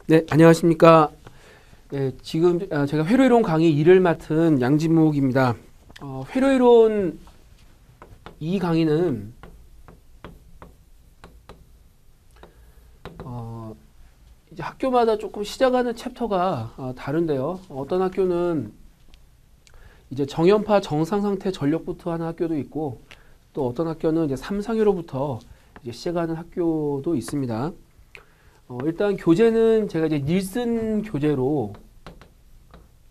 네, 안녕하십니까. 네, 지금 제가 회로이론 강의 2를 맡은 양진묵입니다. 회로이론 이 강의는 이제 학교마다 조금 시작하는 챕터가 다른데요. 어떤 학교는 이제 정연파 정상상태 전력부터 하는 학교도 있고, 또 어떤 학교는 이제 삼상회로부터 이제 시작하는 학교도 있습니다. 일단 교재는 제가 이제 닐슨 교재로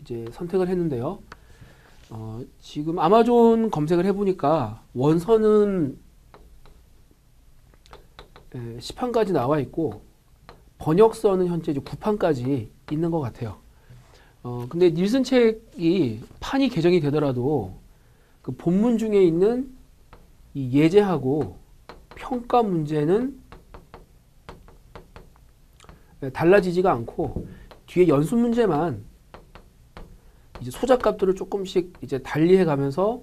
이제 선택을 했는데요. 지금 아마존 검색을 해보니까 원서는 10판까지 나와 있고 번역서는 현재 이제 9판까지 있는 것 같아요. 근데 닐슨 책이 판이 개정이 되더라도 그 본문 중에 있는 이 예제하고 평가 문제는 달라지지가 않고 뒤에 연습 문제만 이제 소자값들을 조금씩 이제 달리해 가면서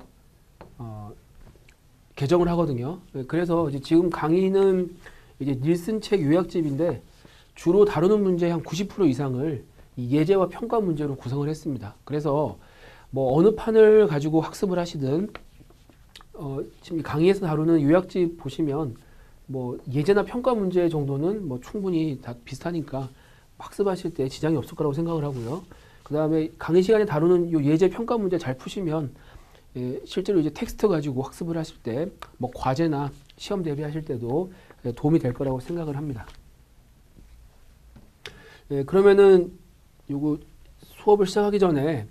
개정을 하거든요. 그래서 이제 지금 강의는 이제 닐슨 책 요약집인데 주로 다루는 문제의 한 90% 이상을 이 예제와 평가 문제로 구성을 했습니다. 그래서 뭐 어느 판을 가지고 학습을 하시든 지금 강의에서 다루는 요약집 보시면 뭐 예제나 평가 문제 정도는 뭐 충분히 다 비슷하니까 학습하실 때 지장이 없을 거라고 생각을 하고요. 그 다음에 강의 시간에 다루는 요 예제 평가 문제 잘 푸시면 실제로 이제 텍스트 가지고 학습을 하실 때 뭐 과제나 시험 대비하실 때도 도움이 될 거라고 생각을 합니다. 그러면은 요거 수업을 시작하기 전에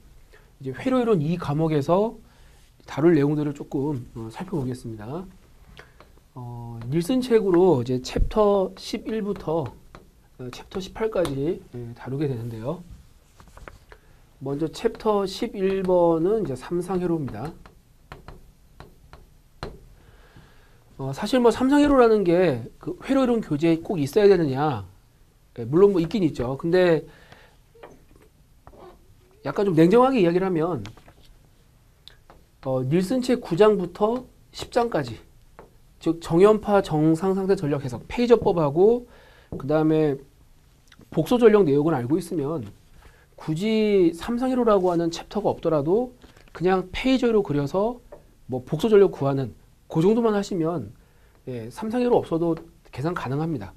이제 회로이론 2 과목에서 다룰 내용들을 조금 살펴보겠습니다. 닐슨 책으로 이제 챕터 11부터 챕터 18까지 다루게 되는데요. 먼저 챕터 11번은 이제 삼상회로입니다. 사실 뭐 삼상회로라는 게 그 회로이론 교재에 꼭 있어야 되느냐? 물론 뭐 있긴 있죠. 근데 약간 좀 냉정하게 이야기를 하면 닐슨 책 9장부터 10장까지 즉 정연파 정상상태 전력 해석 페이저법하고 그 다음에 복소 전력 내용을 알고 있으면 굳이 삼상회로라고 하는 챕터가 없더라도 그냥 페이저로 그려서 뭐 복소 전력 구하는 그 정도만 하시면 삼상회로 없어도 계산 가능합니다.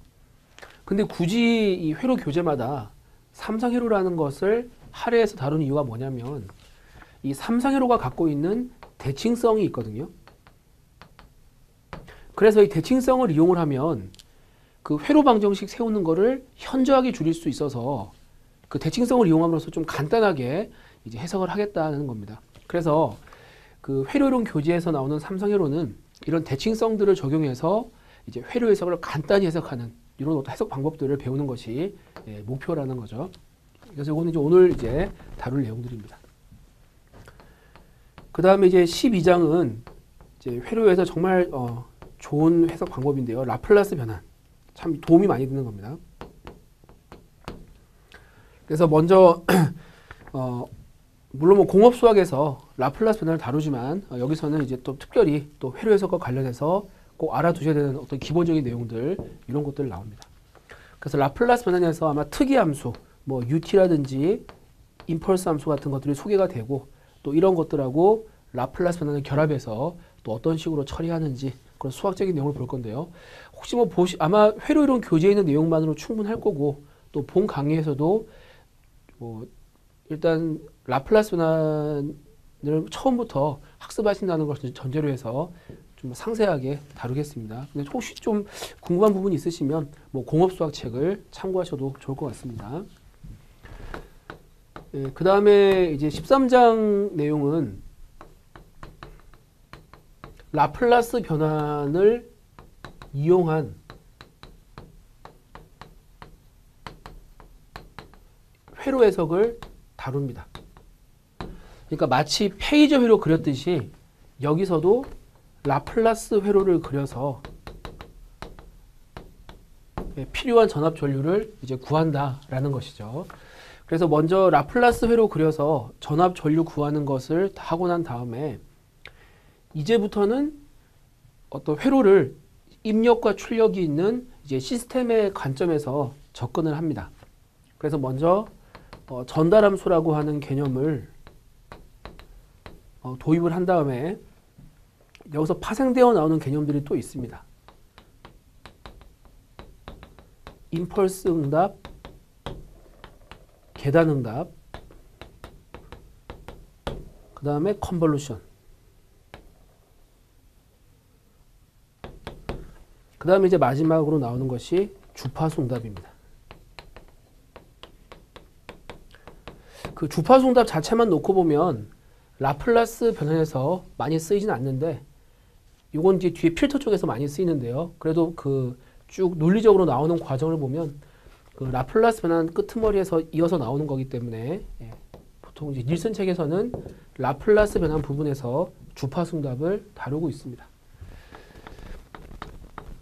근데 굳이 이 회로 교재마다 삼상회로라는 것을 할애해서 다루는 이유가 뭐냐면 이 삼상회로가 갖고 있는 대칭성이 있거든요. 그래서 이 대칭성을 이용을 하면 그 회로 방정식 세우는 거를 현저하게 줄일 수 있어서 그 대칭성을 이용함으로써 좀 간단하게 이제 해석을 하겠다는 겁니다. 그래서 그 회로이론 교재에서 나오는 삼상회로는 이런 대칭성들을 적용해서 이제 회로 해석을 간단히 해석하는 이런 어떤 해석 방법들을 배우는 것이 목표라는 거죠. 그래서 이거는 이제 오늘 이제 다룰 내용들입니다. 그 다음에 이제 12장은 이제 회로에서 정말 좋은 해석 방법인데요. 라플라스 변환. 참 도움이 많이 되는 겁니다. 그래서 먼저 물론 뭐 공업 수학에서 라플라스 변환을 다루지만 여기서는 이제 또 특별히 또 회로 해석과 관련해서 꼭 알아두셔야 되는 어떤 기본적인 내용들 이런 것들 나옵니다. 그래서 라플라스 변환에서 아마 특이 함수, 뭐 UT라든지 임펄스 함수 같은 것들이 소개가 되고 또 이런 것들하고 라플라스 변환을 결합해서 또 어떤 식으로 처리하는지 그런 수학적인 내용을 볼 건데요. 혹시 뭐 아마 회로이론 교재에 있는 내용만으로 충분할 거고 또 본 강의에서도 뭐 일단 라플라스 변환을 처음부터 학습하신다는 것을 전제로 해서 좀 상세하게 다루겠습니다. 근데 혹시 좀 궁금한 부분이 있으시면 뭐 공업수학 책을 참고하셔도 좋을 것 같습니다. 그 다음에 이제 13장 내용은 라플라스 변환을 이용한 회로 해석을 다룹니다. 그러니까 마치 페이저 회로 그렸듯이 여기서도 라플라스 회로를 그려서 필요한 전압 전류를 이제 구한다라는 것이죠. 그래서 먼저 라플라스 회로 그려서 전압 전류 구하는 것을 다 하고 난 다음에 이제부터는 어떤 회로를 입력과 출력이 있는 이제 시스템의 관점에서 접근을 합니다. 그래서 먼저 전달함수라고 하는 개념을 도입을 한 다음에 여기서 파생되어 나오는 개념들이 또 있습니다. 임펄스 응답, 계단 응답, 그 다음에 컨볼루션, 그 다음에 이제 마지막으로 나오는 것이 주파수 응답입니다. 그 주파수 응답 자체만 놓고 보면 라플라스 변환에서 많이 쓰이진 않는데, 이건 이제 뒤에 필터 쪽에서 많이 쓰이는데요. 그래도 그 쭉 논리적으로 나오는 과정을 보면 그 라플라스 변환 끄트머리에서 이어서 나오는 거기 때문에 보통 이제 닐슨 책에서는 라플라스 변환 부분에서 주파수 응답을 다루고 있습니다.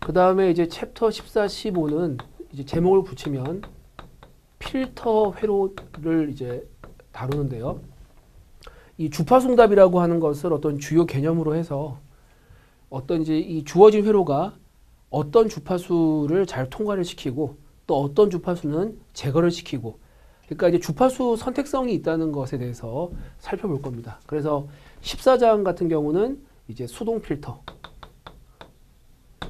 그 다음에 이제 챕터 14, 15는 이제 제목을 붙이면 필터 회로를 이제 다루는데요. 이 주파수 응답이라고 하는 것을 어떤 주요 개념으로 해서 어떤 이제 이 주어진 회로가 어떤 주파수를 잘 통과를 시키고 또 어떤 주파수는 제거를 시키고, 그러니까 이제 주파수 선택성이 있다는 것에 대해서 살펴볼 겁니다. 그래서 14장 같은 경우는 이제 수동 필터,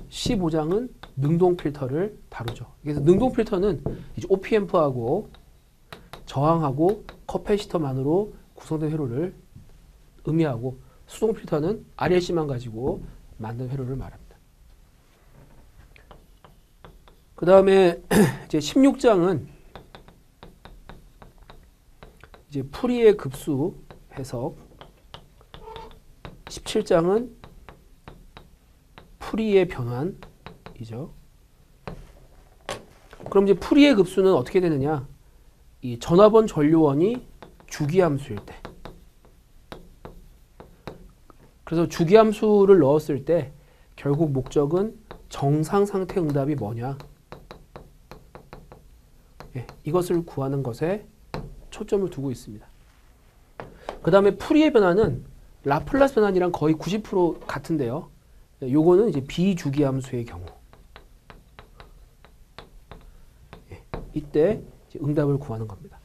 15장은 능동 필터를 다루죠. 그래서 능동 필터는 이제 OP앰프하고 저항하고 커패시터만으로 구성된 회로를 의미하고, 수동 필터는 RLC만 가지고 만든 회로를 말합니다. 그 다음에 이제 16장은 이제 풀이의 급수 해석, 17장은 풀이의 변환이죠. 그럼 이제 풀이의 급수는 어떻게 되느냐? 이 전화번 전류원이 주기함수일 때. 그래서 주기함수를 넣었을 때 결국 목적은 정상 상태 응답이 뭐냐? 이것을 구하는 것에 초점을 두고 있습니다. 그 다음에 풀이의 변화는 라플라스 변환이랑 거의 90% 같은데요. 요거는 이제 비주기함수의 경우. 이때 이제 응답을 구하는 겁니다.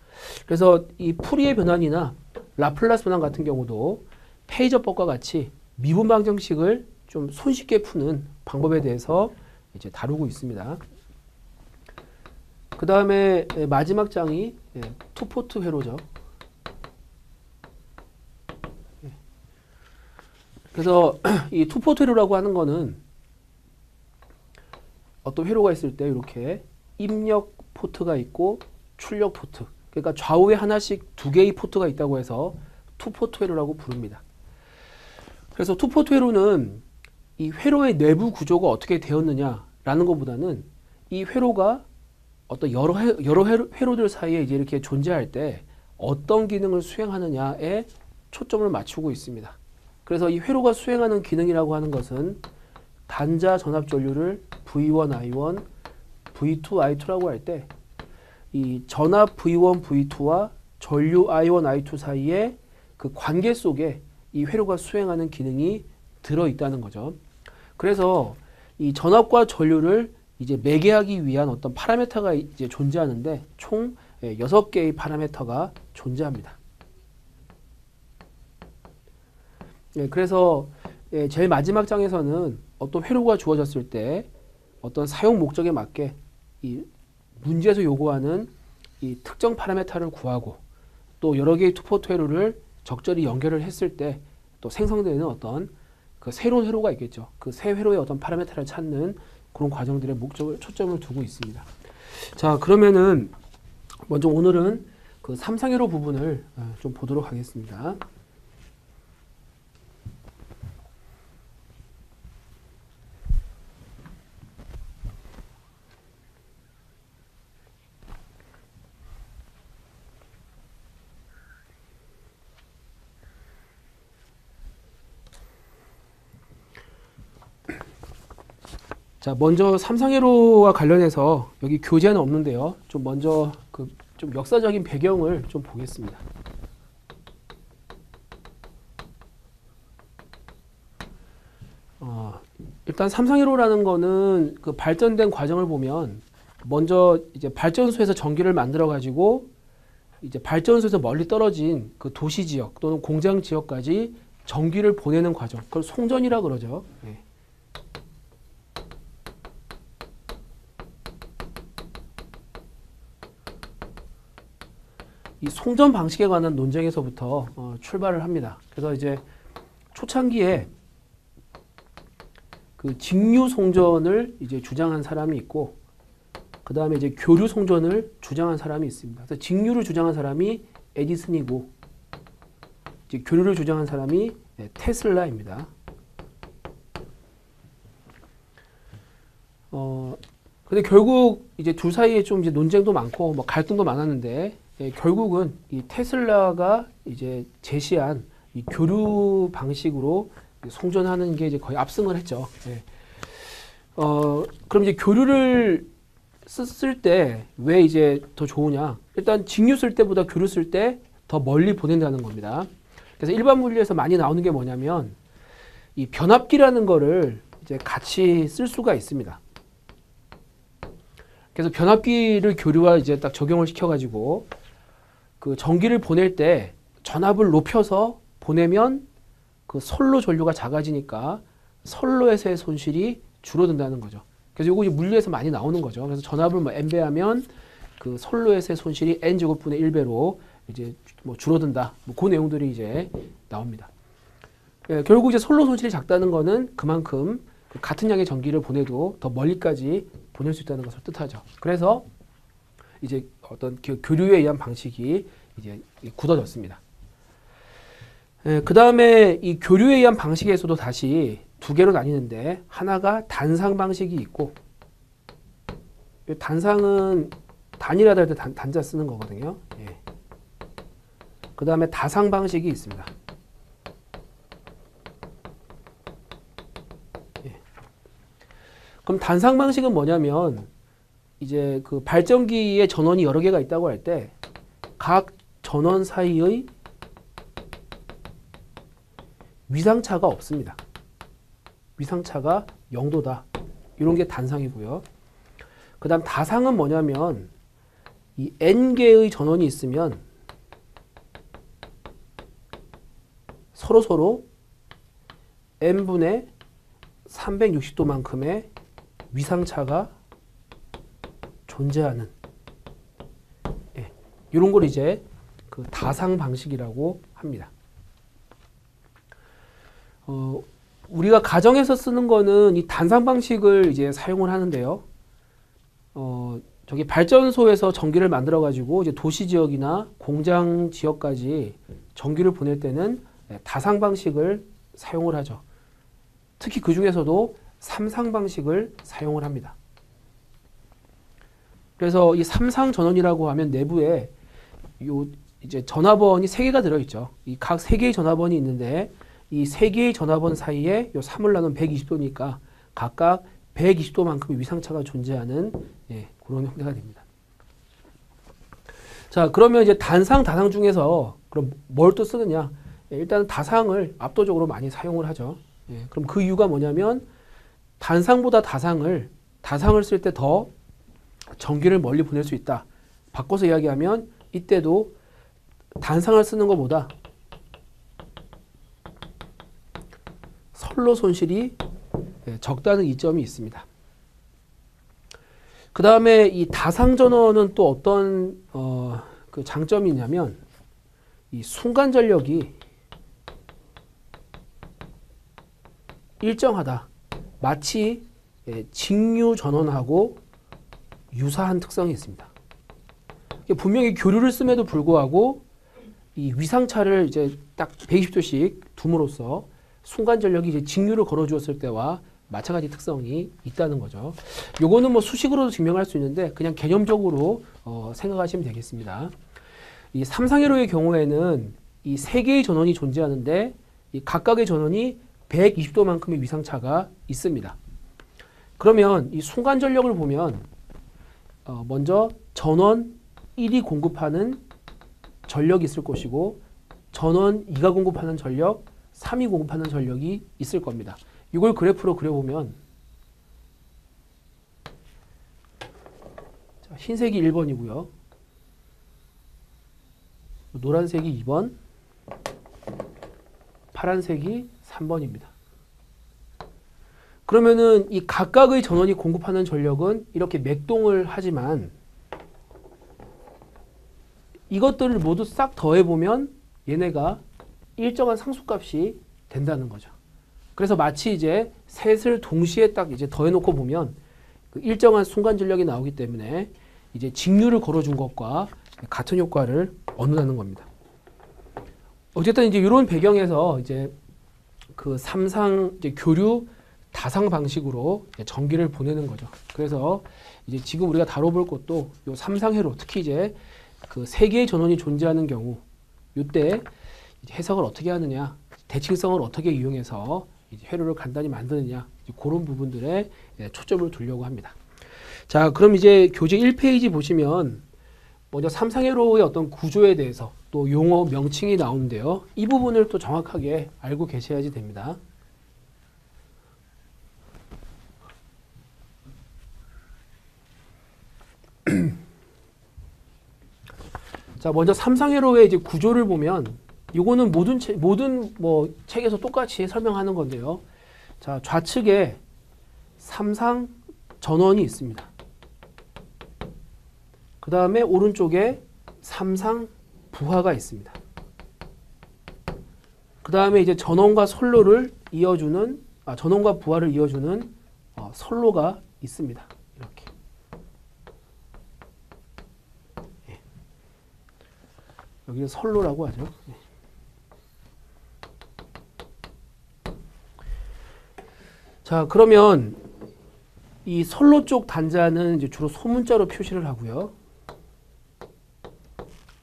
그래서 이 풀이의 변환이나 라플라스 변환 같은 경우도 페이저법과 같이 미분 방정식을 좀 손쉽게 푸는 방법에 대해서 이제 다루고 있습니다. 그 다음에 마지막 장이 투포트 회로죠. 그래서 이 투포트 회로라고 하는 거는 어떤 회로가 있을 때 이렇게 입력 포트가 있고 출력 포트, 그러니까 좌우에 하나씩 두 개의 포트가 있다고 해서 투포트 회로라고 부릅니다. 그래서 투포트 회로는 이 회로의 내부 구조가 어떻게 되었느냐라는 것보다는 이 회로가 어떤 여러 회로들 사이에 이제 이렇게 존재할 때 어떤 기능을 수행하느냐에 초점을 맞추고 있습니다. 그래서 이 회로가 수행하는 기능이라고 하는 것은 단자 전압 전류를 V1, I1, V2, I2라고 할 때 이 전압 V1, V2와 전류 I1, I2 사이에 그 관계 속에 이 회로가 수행하는 기능이 들어있다는 거죠. 그래서 이 전압과 전류를 이제 매개하기 위한 어떤 파라미터가 이제 존재하는데 총 6개의 파라미터가 존재합니다. 그래서 제일 마지막 장에서는 어떤 회로가 주어졌을 때 어떤 사용 목적에 맞게 이 문제에서 요구하는 이 특정 파라미터를 구하고 또 여러 개의 투포트 회로를 적절히 연결을 했을 때 또 생성되는 어떤 그 새로운 회로가 있겠죠. 그 새 회로의 어떤 파라미터를 찾는 그런 과정들의 목적을 초점을 두고 있습니다. 자, 그러면은 먼저 오늘은 그 삼상회로 부분을 좀 보도록 하겠습니다. 자, 먼저 삼상회로와 관련해서 여기 교재는 없는데요. 좀 먼저 그 좀 역사적인 배경을 좀 보겠습니다. 일단 삼상회로라는 거는 그 발전된 과정을 보면 먼저 이제 발전소에서 전기를 만들어 가지고 이제 발전소에서 멀리 떨어진 그 도시 지역 또는 공장 지역까지 전기를 보내는 과정, 그걸 송전이라 그러죠. 예. 이 송전 방식에 관한 논쟁에서부터 출발을 합니다. 그래서 이제 초창기에 그 직류 송전을 이제 주장한 사람이 있고, 그 다음에 이제 교류 송전을 주장한 사람이 있습니다. 그래서 직류를 주장한 사람이 에디슨이고, 이제 교류를 주장한 사람이 테슬라입니다. 근데 결국 이제 둘 사이에 좀 이제 논쟁도 많고 뭐 갈등도 많았는데, 결국은 이 테슬라가 이제 제시한 이 교류 방식으로 송전하는 게 이제 거의 압승을 했죠. 예. 그럼 이제 교류를 쓸 때 왜 이제 더 좋으냐? 일단 직류 쓸 때보다 교류 쓸 때 더 멀리 보낸다는 겁니다. 그래서 일반 물리에서 많이 나오는 게 뭐냐면 이 변압기라는 거를 이제 같이 쓸 수가 있습니다. 그래서 변압기를 교류와 이제 딱 적용을 시켜가지고 그 전기를 보낼 때 전압을 높여서 보내면 그 선로 전류가 작아지니까 선로에서의 손실이 줄어든다는 거죠. 그래서 이거 물리에서 많이 나오는 거죠. 그래서 전압을 뭐 n배하면 그 선로에서의 손실이 n제곱분의 1배로 이제 뭐 줄어든다. 뭐 그 내용들이 이제 나옵니다. 예, 결국 이제 선로 손실이 작다는 거는 그만큼 그 같은 양의 전기를 보내도 더 멀리까지 보낼 수 있다는 것을 뜻하죠. 그래서 이제 어떤 교류에 의한 방식이 이제 굳어졌습니다. 그 다음에 이 교류에 의한 방식에서도 다시 두 개로 나뉘는데, 하나가 단상 방식이 있고, 단상은 단이라도 할 때 단자 쓰는 거거든요. 예. 그 다음에 다상 방식이 있습니다. 예. 그럼 단상 방식은 뭐냐면 이제 그 발전기의 전원이 여러 개가 있다고 할 때 각 전원 사이의 위상차가 없습니다. 위상차가 0도다. 이런 게 단상이고요. 그 다음 다상은 뭐냐면 이 n개의 전원이 있으면 서로 n분의 360도만큼의 위상차가 존재하는, 예, 이런 걸 이제 그 다상 방식이라고 합니다. 우리가 가정에서 쓰는 거는 이 단상 방식을 이제 사용을 하는데요. 저기 발전소에서 전기를 만들어 가지고 이제 도시 지역이나 공장 지역까지 전기를 보낼 때는 다상 방식을 사용을 하죠. 특히 그 중에서도 삼상 방식을 사용을 합니다. 그래서 이 삼상 전원이라고 하면 내부에 요 이제 전화번이 3개가 들어있죠. 이 각 3개의 전화번이 있는데 이 3개의 전화번 사이에 요 3을 나눈 120도니까 각각 120도만큼의 위상차가 존재하는, 예, 그런 형태가 됩니다. 자, 그러면 이제 단상, 다상 중에서 그럼 뭘 또 쓰느냐? 예, 일단 다상을 압도적으로 많이 사용을 하죠. 예, 그럼 그 이유가 뭐냐면 단상보다 다상을 쓸 때 더 전기를 멀리 보낼 수 있다. 바꿔서 이야기하면 이때도 단상을 쓰는 것보다 선로 손실이 적다는 이점이 있습니다. 그 다음에 이 다상 전원은 또 어떤 그 장점이 있냐면 이 순간 전력이 일정하다. 마치 직류 전원하고 유사한 특성이 있습니다. 분명히 교류를 씀에도 불구하고 이 위상차를 이제 딱 120도씩 둠으로써 순간 전력이 이제 직류를 걸어 주었을 때와 마찬가지 특성이 있다는 거죠. 요거는 뭐 수식으로도 증명할 수 있는데 그냥 개념적으로 생각하시면 되겠습니다. 이 삼상회로의 경우에는 이 3개의 전원이 존재하는데 이 각각의 전원이 120도만큼의 위상차가 있습니다. 그러면 이 순간 전력을 보면 먼저 전원 1이 공급하는 전력이 있을 것이고 전원 2가 공급하는 전력, 3이 공급하는 전력이 있을 겁니다. 이걸 그래프로 그려보면 흰색이 1번이고요. 노란색이 2번, 파란색이 3번입니다. 그러면은 이 각각의 전원이 공급하는 전력은 이렇게 맥동을 하지만 이것들을 모두 싹 더해보면 얘네가 일정한 상수값이 된다는 거죠. 그래서 마치 이제 셋을 동시에 딱 이제 더해놓고 보면 그 일정한 순간 전력이 나오기 때문에 이제 직류를 걸어준 것과 같은 효과를 얻는다는 겁니다. 어쨌든 이제 이런 배경에서 이제 그 삼상 이제 교류 다상 방식으로 전기를 보내는 거죠. 그래서 이제 지금 우리가 다뤄볼 것도 요 삼상회로 특히 이제 그 세 개의 전원이 존재하는 경우 이때 해석을 어떻게 하느냐, 대칭성을 어떻게 이용해서 이제 회로를 간단히 만드느냐 그런 부분들에 초점을 두려고 합니다. 자, 그럼 이제 교재 1페이지 보시면 먼저 삼상회로의 어떤 구조에 대해서 또 용어 명칭이 나오는데요. 이 부분을 또 정확하게 알고 계셔야지 됩니다. 자, 먼저 삼상회로의 이제 구조를 보면 이거는 모든 뭐 책에서 똑같이 설명하는 건데요. 자, 좌측에 삼상 전원이 있습니다. 그 다음에 오른쪽에 삼상 부하가 있습니다. 그 다음에 이제 전원과 선로를 이어주는 전원과 부하를 이어주는 선로가 있습니다. 이렇게. 예. 여기는 선로라고 하죠. 예. 자, 그러면 이 선로 쪽 단자는 이제 주로 소문자로 표시를 하고요.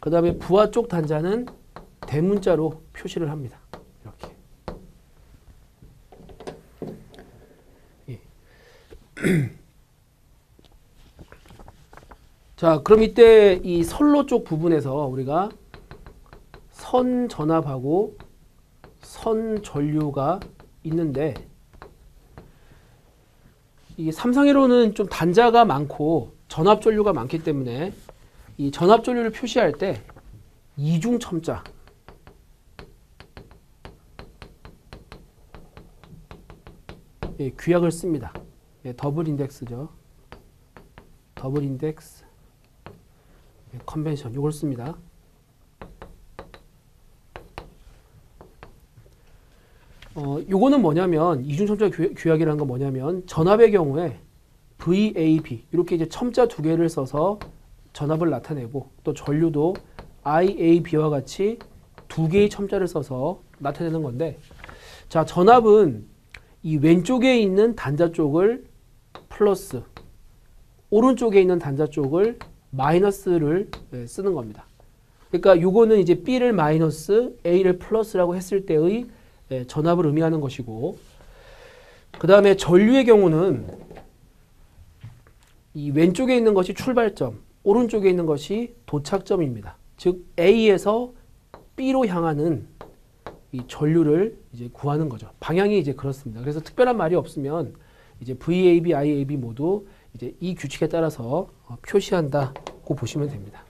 그 다음에 부하 쪽 단자는 대문자로 표시를 합니다. 이렇게. 예. 자, 그럼 이때 이 선로 쪽 부분에서 우리가 선 전압하고 선 전류가 있는데 이 삼상회로는 좀 단자가 많고 전압 전류가 많기 때문에 이 전압 전류를 표시할 때 이중 첨자 예, 규약을 씁니다. 예, 더블 인덱스죠. 더블 인덱스 예, 컨벤션 이걸 씁니다. 요거는 뭐냐면 이중첨자 규약이라는 건 뭐냐면 전압의 경우에 VAB 이렇게 이제 첨자 두 개를 써서 전압을 나타내고 또 전류도 IAB와 같이 두 개의 첨자를 써서 나타내는 건데 자, 전압은 이 왼쪽에 있는 단자 쪽을 플러스 오른쪽에 있는 단자 쪽을 마이너스를 쓰는 겁니다. 그러니까 요거는 이제 B를 마이너스 A를 플러스라고 했을 때의 전압을 의미하는 것이고 그 다음에 전류의 경우는 이 왼쪽에 있는 것이 출발점, 오른쪽에 있는 것이 도착점입니다. 즉 A에서 B로 향하는 이 전류를 이제 구하는 거죠. 방향이 이제 그렇습니다. 그래서 특별한 말이 없으면 이제 VAB, IAB 모두 이제 이 규칙에 따라서 표시한다고 보시면 됩니다.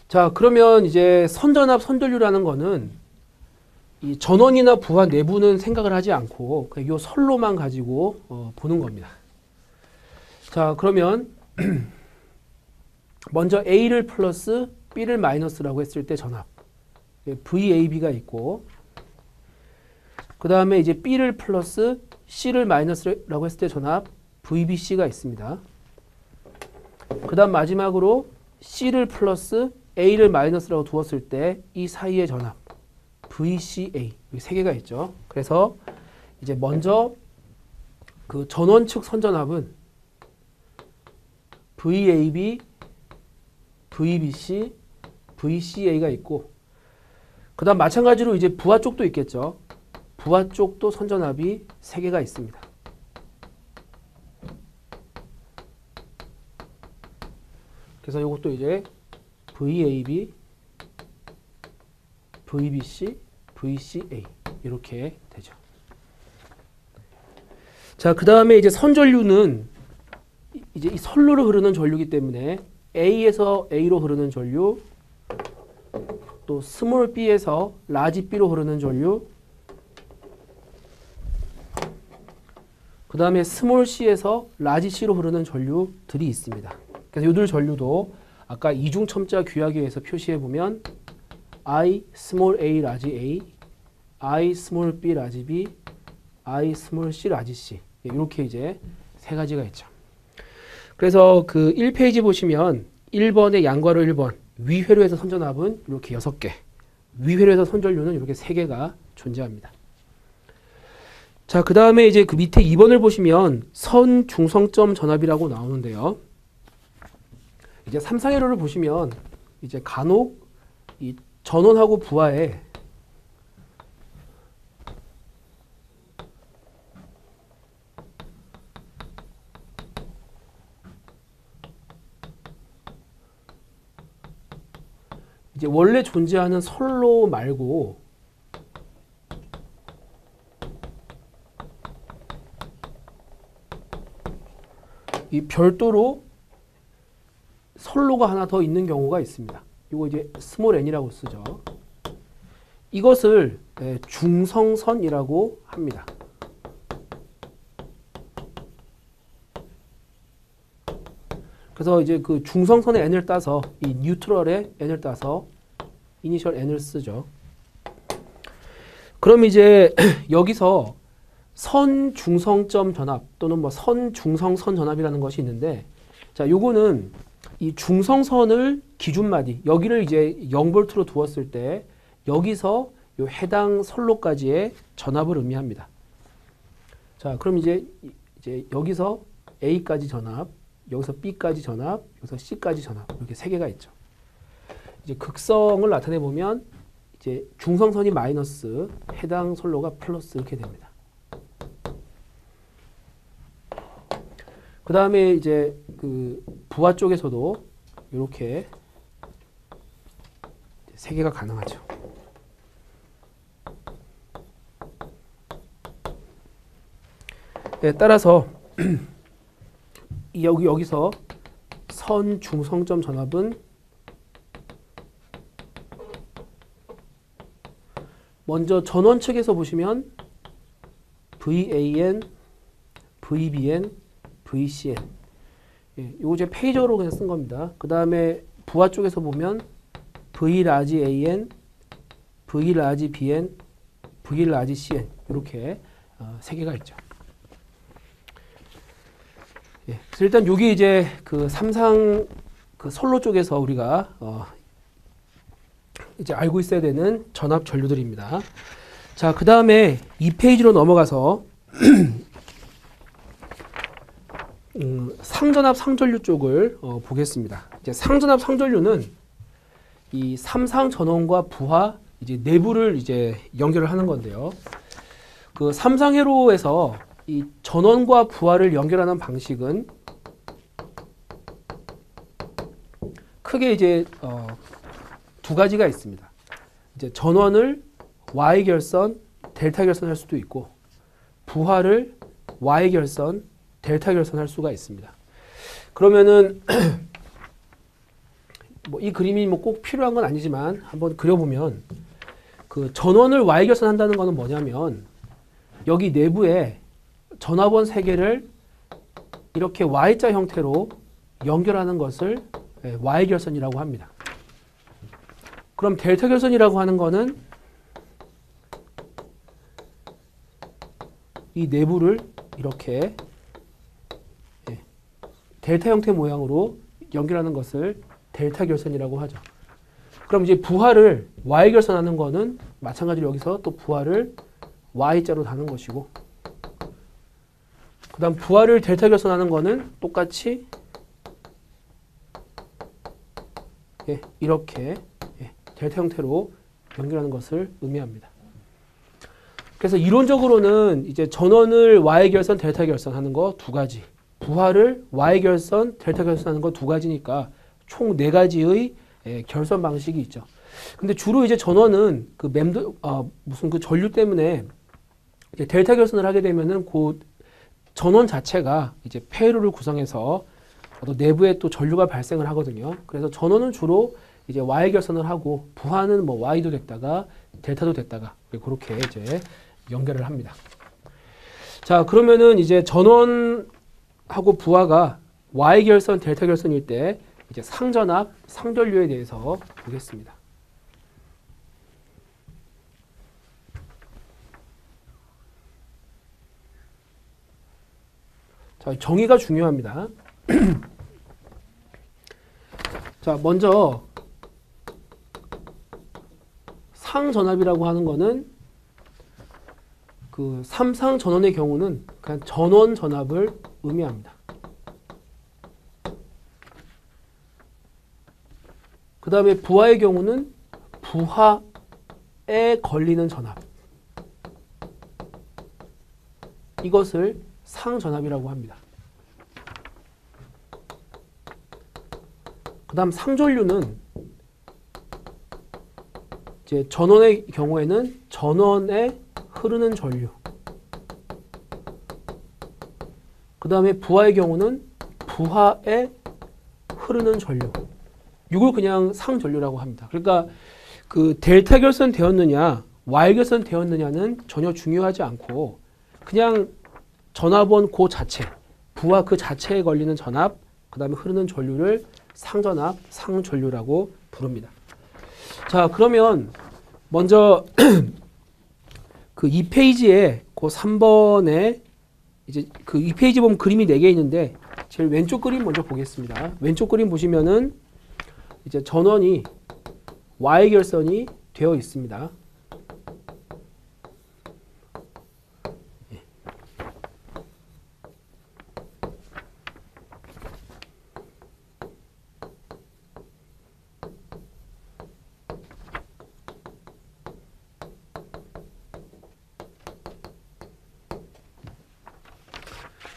자, 그러면 이제 선전압, 선전류라는 거는 이 전원이나 부하 내부는 생각을 하지 않고 이 선로만 가지고 보는 겁니다. 자, 그러면 먼저 A를 플러스 B를 마이너스라고 했을 때 전압 VAB가 있고 그 다음에 이제 B를 플러스 C를 마이너스라고 했을 때 전압 VBC가 있습니다. 그 다음 마지막으로 C를 플러스 A를 마이너스라고 두었을 때 이 사이의 전압 VCA 여기 세 개가 있죠. 그래서 이제 먼저 그 전원 측 선전압은 VAB, VBC, VCA가 있고 그 다음 마찬가지로 이제 부하 쪽도 있겠죠. 부하 쪽도 선전압이 세 개가 있습니다. 그래서 이것도 이제 VAB, VBC, VCA 이렇게 되죠. 자, 그 다음에 이제 선전류는 이제 이 선로로 흐르는 전류이기 때문에 A에서 A로 흐르는 전류, 또 스몰 b에서 라지 b로 흐르는 전류, 그 다음에 스몰 c에서 라지 c로 흐르는 전류들이 있습니다. 그래서 이들 전류도 아까 이중첨자 귀하기 위해서 표시해 보면 I 스몰 a 라지 a, I 스몰 b 라지 b, I 스몰 c 라지 c, 이렇게 이제 세 가지가 있죠. 그래서 그 1페이지 보시면 1번의 양괄호 1번 위회로에서 선전압은 이렇게 6개, 위회로에서 선전류는 이렇게 3개가 존재합니다. 자, 그 다음에 이제 그 밑에 2번을 보시면 선 중성점 전압이라고 나오는데요. 이제 삼상회로를 보시면 이제 간혹 이 전원하고 부하에 이제 원래 존재하는 선로 말고 이 별도로 선로가 하나 더 있는 경우가 있습니다. 이거 이제 스몰 n이라고 쓰죠. 이것을 중성선이라고 합니다. 그래서 이제 그 중성선의 n을 따서 이 뉴트럴의 n을 따서 이니셜 n을 쓰죠. 그럼 이제 여기서 선 중성점 전압 또는 뭐 선 중성선 전압이라는 것이 있는데, 자, 요거는 이 중성선을 기준마디 여기를 이제 0볼트로 두었을 때 여기서 요 해당 선로까지의 전압을 의미합니다. 자, 그럼 이제 여기서 A까지 전압, 여기서 B까지 전압, 여기서 C까지 전압, 이렇게 세 개가 있죠. 이제 극성을 나타내 보면 이제 중성선이 마이너스, 해당 선로가 플러스 이렇게 됩니다. 그 다음에 이제 그 부하 쪽에서도 이렇게 세 개가 가능하죠. 네, 따라서 여기서 선 중성점 전압은 먼저 전원 측에서 보시면 VAN, VBN, VCN. 예, 이거 제 페이저로 그냥 쓴 겁니다. 그 다음에 부하 쪽에서 보면 V 라지 AN, V 라지 BN, V 라지 CN 이렇게 세 개가 있죠. 예, 그래서 일단 여기 이제 그 삼상 그 선로 쪽에서 우리가 이제 알고 있어야 되는 전압 전류들입니다. 자, 그 다음에 2페이지로 넘어가서 상전압 상전류 쪽을 보겠습니다. 이제 상전압 상전류는 이 삼상 전원과 부하 이제 내부를 이제 연결을 하는 건데요. 그 삼상 회로에서 이 전원과 부하를 연결하는 방식은 크게 이제 두 가지가 있습니다. 이제 전원을 Y 결선, 델타 결선할 수도 있고 부하를 Y 결선, 델타 결선할 수가 있습니다. 그러면은 뭐 이 그림이 뭐 꼭 필요한 건 아니지만 한번 그려보면 그 전원을 Y 결선한다는 것은 뭐냐면 여기 내부에 전압원 3개를 이렇게 Y자 형태로 연결하는 것을 Y 결선이라고 합니다. 그럼 델타 결선이라고 하는 거는 이 내부를 이렇게 델타 형태 모양으로 연결하는 것을 델타 결선이라고 하죠. 그럼 이제 부하를 Y 결선하는 거는 마찬가지로 여기서 또 부하를 Y자로 다는 것이고, 그 다음 부하를 델타 결선하는 거는 똑같이 이렇게 델타 형태로 연결하는 것을 의미합니다. 그래서 이론적으로는 이제 전원을 Y 결선, 델타 결선 하는 거 두 가지, 부하를 Y 결선, 델타 결선하는 거 두 가지니까 총 4가지의 결선 방식이 있죠. 근데 주로 이제 전원은 그 무슨 그 전류 때문에 이제 델타 결선을 하게 되면은 그 전원 자체가 이제 폐회로를 구성해서 또 내부에 또 전류가 발생을 하거든요. 그래서 전원은 주로 이제 Y 결선을 하고 부하는 뭐 Y도 됐다가 델타도 됐다가 그렇게 이제 연결을 합니다. 자, 그러면은 이제 전원하고 부하가 Y 결선, 델타 결선일 때 이제 상전압, 상전류에 대해서 보겠습니다. 자, 정의가 중요합니다. 자, 먼저 상전압이라고 하는 거는 그 삼상 전원의 경우는 그냥 전원 전압을 의미합니다. 그 다음에 부하의 경우는 부하에 걸리는 전압. 이것을 상전압이라고 합니다. 그 다음 상전류는 이제 전원의 경우에는 전원에 흐르는 전류. 그 다음에 부하의 경우는 부하에 흐르는 전류. 이걸 그냥 상전류라고 합니다. 그러니까 그 델타 결선 되었느냐, Y 결선 되었느냐는 전혀 중요하지 않고 그냥 전압원 그 자체, 부하 그 자체에 걸리는 전압, 그 다음에 흐르는 전류를 상전압, 상전류라고 부릅니다. 자, 그러면 먼저 그 2페이지에 그 3번에 이제 그 2페이지 보면 그림이 4개 있는데 제일 왼쪽 그림 먼저 보겠습니다. 왼쪽 그림 보시면은 이제 전원이 Y 결선이 되어 있습니다.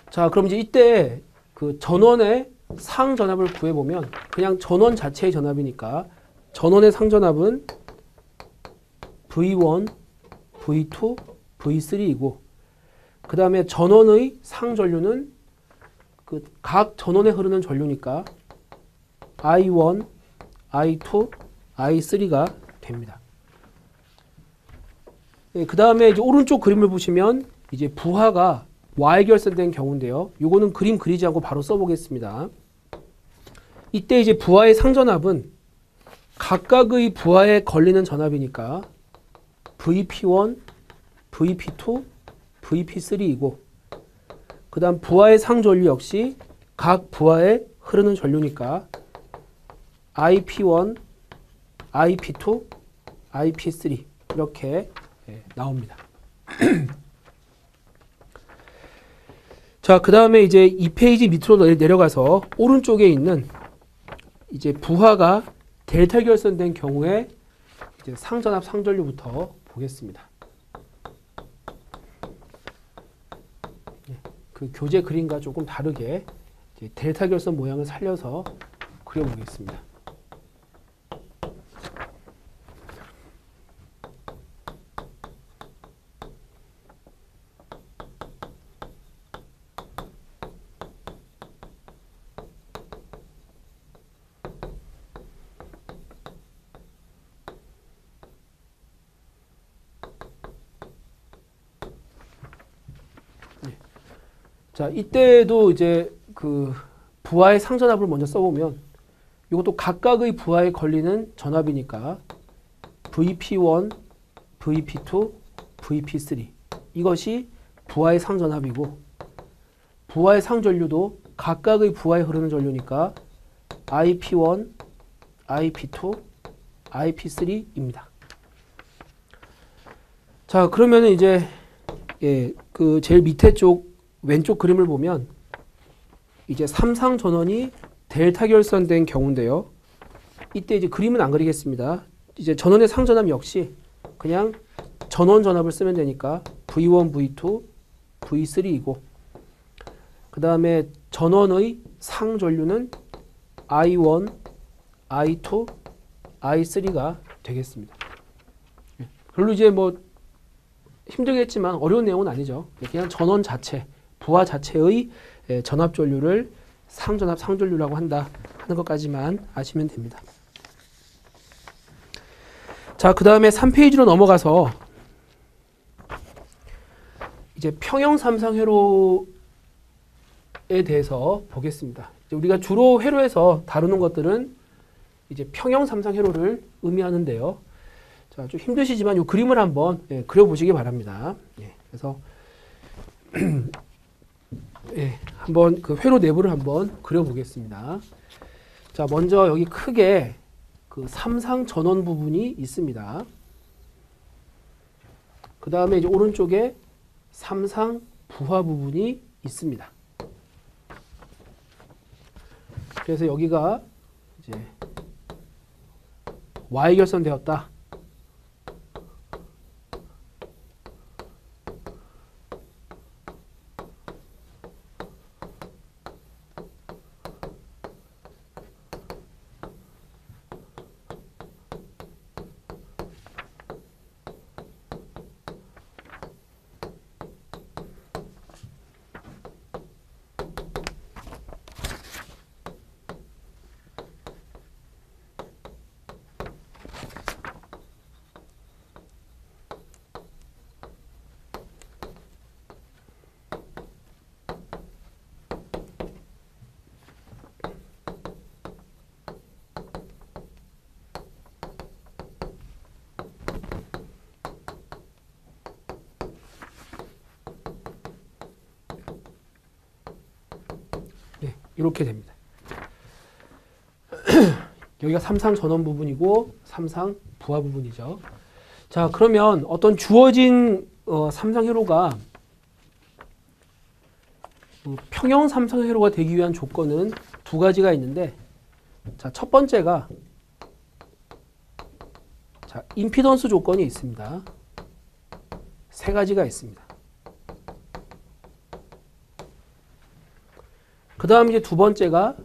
자, 그럼 이제 이때 그 전원의 상전압을 구해보면 그냥 전원 자체의 전압이니까 전원의 상전압은 V1, V2, V3이고 그 다음에 전원의 상전류는 그 각 전원에 흐르는 전류니까 I1, I2, I3가 됩니다. 네, 그 다음에 이제 오른쪽 그림을 보시면 이제 부하가 Y 결선된 경우인데요. 요거는 그림 그리지 않고 바로 써보겠습니다. 이때 이제 부하의 상전압은 각각의 부하에 걸리는 전압이니까 VP1, VP2, VP3이고 그 다음 부하의 상전류 역시 각 부하에 흐르는 전류니까 IP1, IP2, IP3 이렇게 나옵니다. 자, 그 다음에 이제 2페이지 밑으로 내려가서 오른쪽에 있는 이제 부하가 델타 결선된 경우에 이제 상전압, 상전류부터 보겠습니다. 그 교재 그림과 조금 다르게 이제 델타 결선 모양을 살려서 그려보겠습니다. 자, 이때도 이제 그 부하의 상전압을 먼저 써보면 이것도 각각의 부하에 걸리는 전압이니까 VP1, VP2, VP3 이것이 부하의 상전압이고 부하의 상전류도 각각의 부하에 흐르는 전류니까 IP1, IP2, IP3입니다. 자, 그러면은 이제 그 제일 밑에 쪽 왼쪽 그림을 보면 이제 삼상 전원이 델타 결선된 경우인데요. 이때 이제 그림은 안 그리겠습니다. 이제 전원의 상전압 역시 그냥 전원 전압을 쓰면 되니까 V1, V2, V3이고 그 다음에 전원의 상전류는 I1, I2, I3가 되겠습니다. 별로 이제 뭐 힘들겠지만 어려운 내용은 아니죠. 그냥 전원 자체 부하 자체의 전압 전류를 상전압 상전류라고 한다 하는 것까지만 아시면 됩니다. 자, 그 다음에 3페이지로 넘어가서 이제 평형 삼상 회로에 대해서 보겠습니다. 이제 우리가 주로 회로에서 다루는 것들은 이제 평형 삼상 회로를 의미하는데요. 자, 좀 힘드시지만 이 그림을 한번 그려보시기 바랍니다. 그래서 한번 그 회로 내부를 한번 그려보겠습니다. 자, 먼저 여기 크게 그 삼상 전원 부분이 있습니다. 그 다음에 이제 오른쪽에 삼상 부하 부분이 있습니다. 그래서 여기가 이제 Y결선 되었다. 이렇게 됩니다. 여기가 삼상 전원 부분이고 삼상 부하 부분이죠. 자, 그러면 어떤 주어진 삼상 회로가 평형 삼상 회로가 되기 위한 조건은 두 가지가 있는데, 자, 첫 번째가 자, 임피던스 조건이 있습니다. 세 가지가 있습니다. 그 다음 이제 두 번째가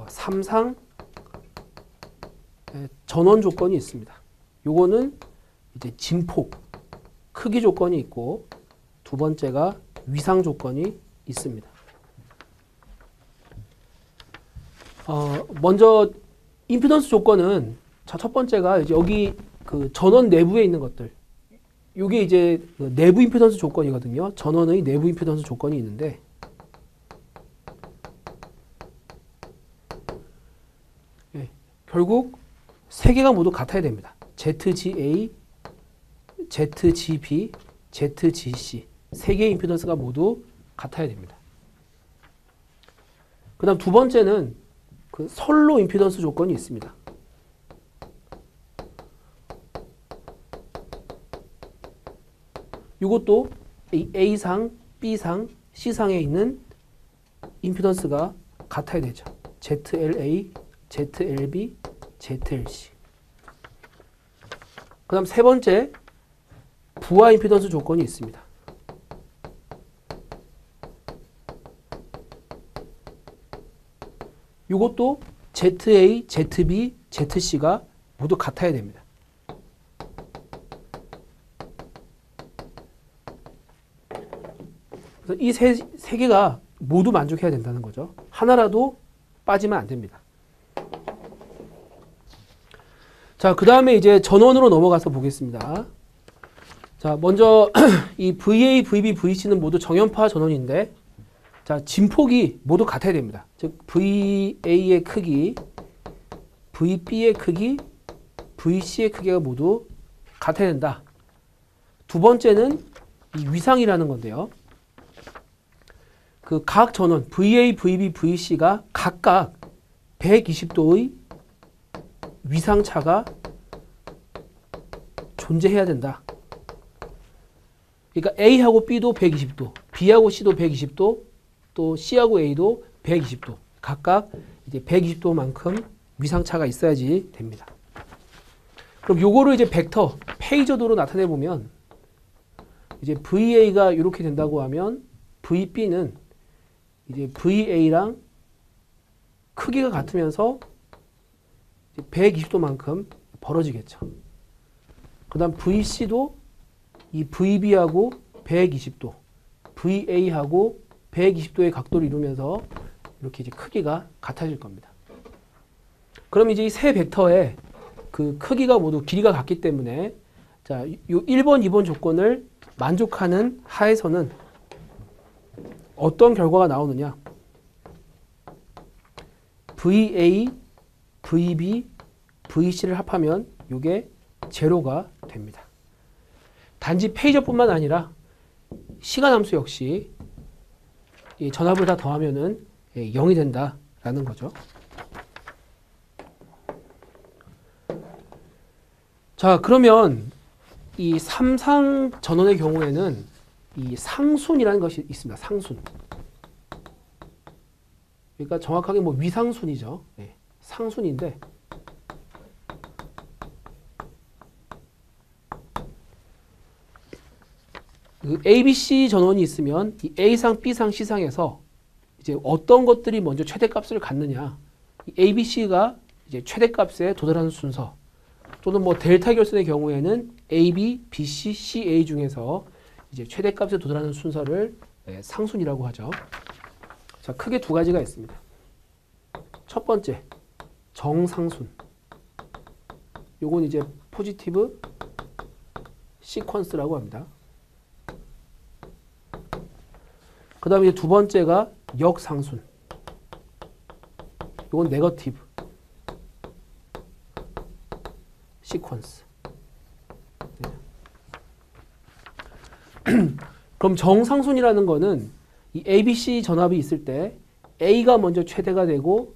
삼상 전원 조건이 있습니다. 요거는 이제 진폭, 크기 조건이 있고, 두 번째가 위상 조건이 있습니다. 먼저 임피던스 조건은 자, 첫 번째가 이제 여기 그 전원 내부에 있는 것들, 요게 이제 내부 임피던스 조건이거든요. 전원의 내부 임피던스 조건이 있는데, 결국 세 개가 모두 같아야 됩니다. ZGA, ZGB, ZGC 세 개의 임피던스가 모두 같아야 됩니다. 그 다음 두 번째는 그 선로 임피던스 조건이 있습니다. 이것도 A상, B상, C상에 있는 임피던스가 같아야 되죠. ZLA, ZLB, ZLC. 그 다음 세 번째, 부하 임피던스 조건이 있습니다. 이것도 ZA, ZB, ZC가 모두 같아야 됩니다. 그래서 이 세 개가 모두 만족해야 된다는 거죠. 하나라도 빠지면 안 됩니다. 자, 그 다음에 이제 전원으로 넘어가서 보겠습니다. 자, 먼저 이 VA, VB, VC는 모두 정연파 전원인데, 자, 진폭이 모두 같아야 됩니다. 즉 VA의 크기, VB의 크기, VC의 크기가 모두 같아야 된다. 두 번째는 이 위상이라는 건데요. 그 각 전원 VA, VB, VC가 각각 120도의 위상차가 존재해야 된다. 그러니까 A하고 B도 120도, B하고 C도 120도, 또 C하고 A도 120도. 각각 이제 120도만큼 위상차가 있어야지 됩니다. 그럼 요거를 이제 벡터, 페이저도로 나타내 보면 이제 VA가 이렇게 된다고 하면 VB는 이제 VA랑 크기가 같으면서 120도만큼 벌어지겠죠. 그 다음 VC도 이 VB하고 120도, VA하고 120도의 각도를 이루면서 이렇게 이제 크기가 같아질 겁니다. 그럼 이제 이 세 벡터의 그 크기가 모두 길이가 같기 때문에 자, 요 1번, 2번 조건을 만족하는 하에서는 어떤 결과가 나오느냐? VA, VB, VC를 합하면 이게 제로가 됩니다. 단지 페이저뿐만 아니라 시간함수 역시 이 전압을 다 더하면은 0이 된다라는 거죠. 자, 그러면 이 삼상 전원의 경우에는 이 상순이라는 것이 있습니다. 상순. 그러니까 정확하게 뭐 위상순이죠. 네, 상순인데 그 ABC 전원이 있으면 이 A상, B상, C상에서 이제 어떤 것들이 먼저 최대값을 갖느냐. 이 ABC가 이제 최대값에 도달하는 순서 또는 뭐 델타 결선의 경우에는 AB, BC, CA 중에서 이제 최대값에 도달하는 순서를 상순이라고 하죠. 자, 크게 두 가지가 있습니다. 첫 번째, 정상순. 요건 이제 포지티브 시퀀스라고 합니다. 그 다음에 두 번째가 역상순. 요건 네거티브 시퀀스. 그럼 정상순이라는 거는 이 ABC 전압이 있을 때 A가 먼저 최대가 되고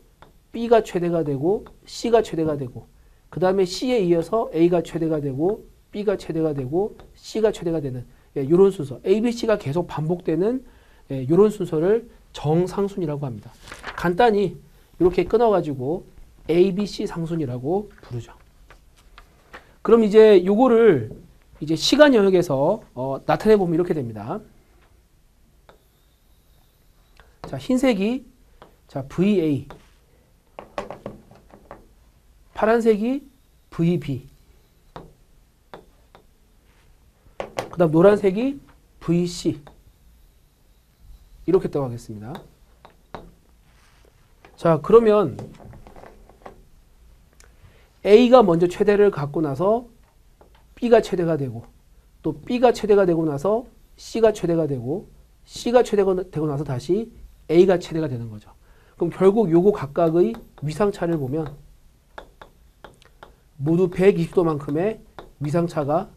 B가 최대가 되고 C가 최대가 되고 그 다음에 C에 이어서 A가 최대가 되고 B가 최대가 되고 C가 최대가 되는 이런 순서 ABC가 계속 반복되는 이런 순서를 정상순이라고 합니다. 간단히 이렇게 끊어가지고 ABC 상순이라고 부르죠. 그럼 이제 요거를 이제 시간 영역에서 나타내 보면 이렇게 됩니다. 자, 흰색이 자, VA, 파란색이 VB, 그다음 노란색이 VC 이렇게 떠가겠습니다. 자, 그러면 A가 먼저 최대를 갖고 나서 B가 최대가 되고 또 B가 최대가 되고 나서 C가 최대가 되고 C가 최대가 되고 나서 다시 A가 최대가 되는 거죠. 그럼 결국 요거 각각의 위상차를 보면 모두 120도만큼의 위상차가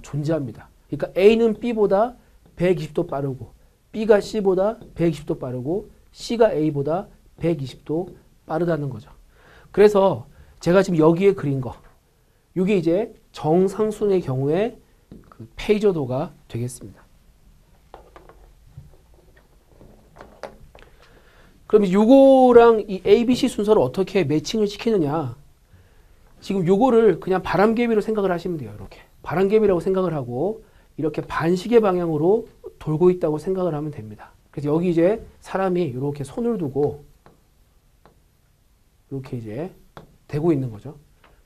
존재합니다. 그러니까 A는 B보다 120도 빠르고 B가 C보다 120도 빠르고 C가 A보다 120도 빠르다는 거죠. 그래서 제가 지금 여기에 그린 거 이게 이제 정상순의 경우에 그 페이저도가 되겠습니다. 그럼 요거랑 이 ABC 순서를 어떻게 매칭을 시키느냐. 지금 요거를 그냥 바람개비로 생각을 하시면 돼요. 이렇게 바람개비라고 생각을 하고 이렇게 반시계 방향으로 돌고 있다고 생각을 하면 됩니다. 그래서 여기 이제 사람이 이렇게 손을 두고 이렇게 이제 대고 있는 거죠.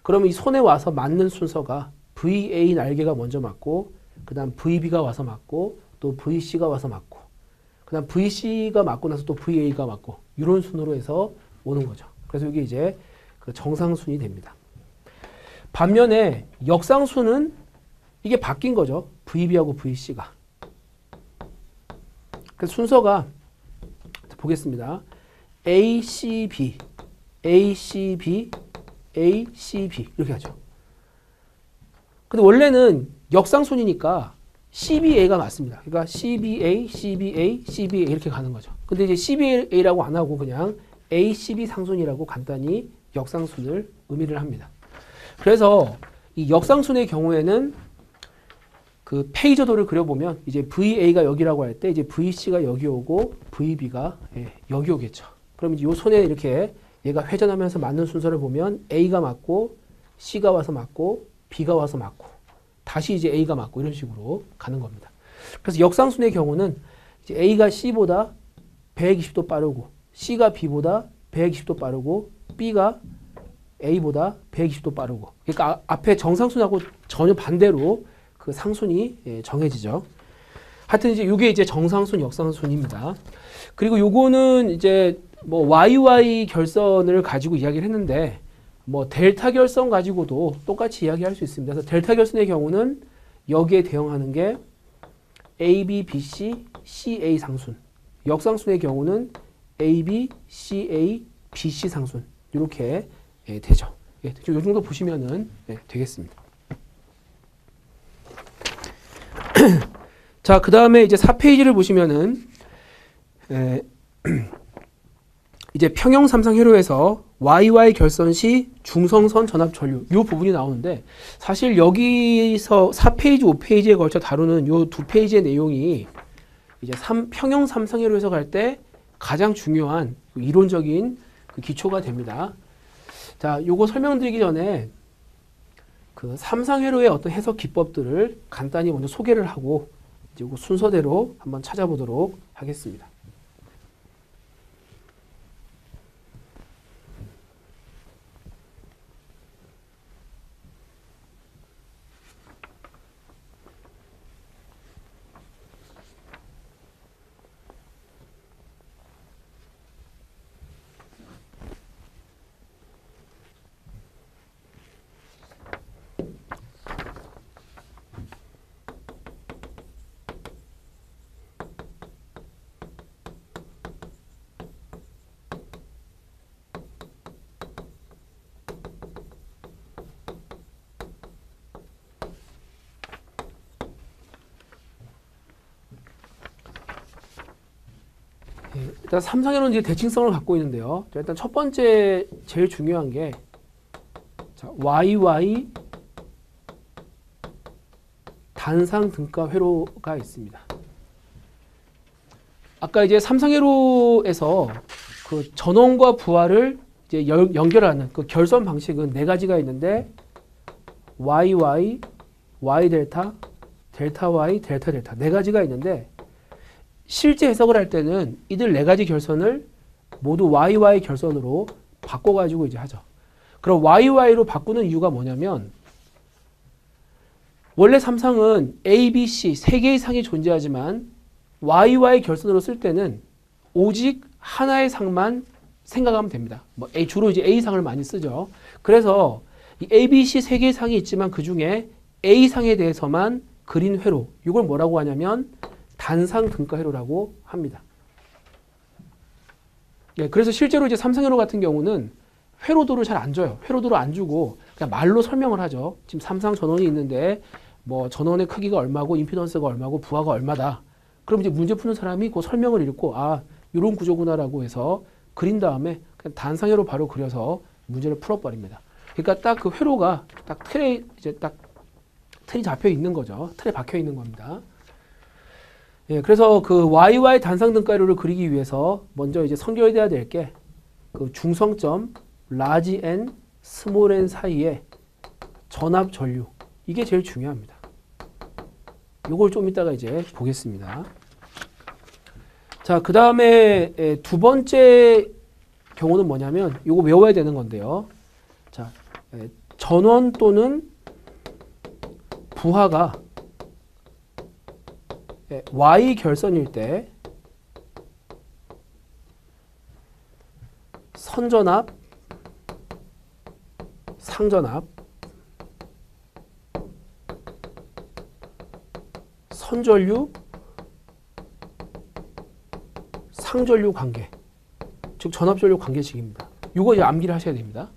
그러면 이 손에 와서 맞는 순서가 VA 날개가 먼저 맞고 그 다음 VB가 와서 맞고 또 VC가 와서 맞고 그 다음 VC가 맞고 나서 또 VA가 맞고 이런 순으로 해서 오는 거죠. 그래서 이게 이제 그 정상순이 됩니다. 반면에 역상순은 이게 바뀐 거죠. VB하고 VC가. 그래서 순서가 보겠습니다. ACB, ACB, ACB 이렇게 하죠. 근데 원래는 역상순이니까 CBA가 맞습니다. 그러니까 CBA, CBA, CBA 이렇게 가는 거죠. 근데 이제 CBA라고 안 하고 그냥 ACB 상순이라고 간단히 역상순을 의미를 합니다. 그래서 이 역상순의 경우에는 그 페이저도를 그려보면 이제 VA가 여기라고 할 때 이제 VC가 여기 오고 VB가 여기 오겠죠. 그럼 이제 요 손에 이렇게 얘가 회전하면서 맞는 순서를 보면 A가 맞고 C가 와서 맞고 B가 와서 맞고 다시 이제 A가 맞고 이런 식으로 가는 겁니다. 그래서 역상순의 경우는 이제 A가 C보다 120도 빠르고 C가 B보다 120도 빠르고 B가 A보다 120도 빠르고 그러니까 앞에 정상순하고 전혀 반대로 그 상순이 정해지죠. 하여튼 이제 이게 이제 정상순, 역상순입니다. 그리고 요거는 이제 뭐 YY 결선을 가지고 이야기를 했는데 뭐 델타 결선 가지고도 똑같이 이야기할 수 있습니다. 그래서 델타 결선의 경우는 여기에 대응하는 게 AB, BC, CA 상순. 역상순의 경우는 AB, CA, BC 상순. 이렇게 되죠. 이 정도 보시면은 되겠습니다. 자, 그 다음에 이제 4페이지를 보시면은 이제 평형 삼상 회로에서 YY 결선 시 중성선 전압 전류 이 부분이 나오는데 사실 여기서 4페이지, 5페이지에 걸쳐 다루는 이 두 페이지의 내용이 이제 평형 삼상 회로에서 갈 때 가장 중요한 이론적인 그 기초가 됩니다. 자, 요거 설명드리기 전에 그 삼상 회로의 어떤 해석 기법들을 간단히 먼저 소개를 하고 이제 그 순서대로 한번 찾아보도록 하겠습니다. 일단 삼상회로는 이제 대칭성을 갖고 있는데요. 일단 첫 번째 제일 중요한 게 자, YY 단상 등가 회로가 있습니다. 아까 이제 삼상회로에서 그 전원과 부하를 이제 연결하는 그 결선 방식은 네 가지가 있는데 YY, Y 델타, 델타 Y, 델타 델타 네 가지가 있는데 실제 해석을 할 때는 이들 네 가지 결선을 모두 YY 결선으로 바꿔가지고 이제 하죠. 그럼 YY로 바꾸는 이유가 뭐냐면 원래 삼상은 A, B, C 세 개 이상이 존재하지만 YY 결선으로 쓸 때는 오직 하나의 상만 생각하면 됩니다. 뭐 주로 이제 A상을 많이 쓰죠. 그래서 이 A, B, C 세 개 상이 있지만 그 중에 A상에 대해서만 그린 회로 이걸 뭐라고 하냐면 단상 등가 회로라고 합니다. 예, 그래서 실제로 이제 삼상회로 같은 경우는 회로도를 잘 안 줘요. 회로도를 안 주고 그냥 말로 설명을 하죠. 지금 삼상 전원이 있는데 뭐 전원의 크기가 얼마고 임피던스가 얼마고 부하가 얼마다. 그럼 이제 문제 푸는 사람이 그 설명을 읽고 아 이런 구조구나라고 해서 그린 다음에 그냥 단상회로 바로 그려서 문제를 풀어버립니다. 그러니까 딱 그 회로가 딱 틀에 이제 딱 틀이 잡혀 있는 거죠. 틀에 박혀 있는 겁니다. 예, 그래서 그 YY 단상 등가로를 그리기 위해서 먼저 이제 선결돼야 될 게 그 중성점 라지 n, 스몰 n 사이에 전압 전류 이게 제일 중요합니다. 이걸 좀 이따가 이제 보겠습니다. 자, 그 다음에 두 번째 경우는 뭐냐면 이거 외워야 되는 건데요. 자, 전원 또는 부하가 Y 결선일 때 선전압, 상전압, 선전류, 상전류 관계, 즉 전압전류 관계식입니다. 이거 이제 암기를 하셔야 됩니다.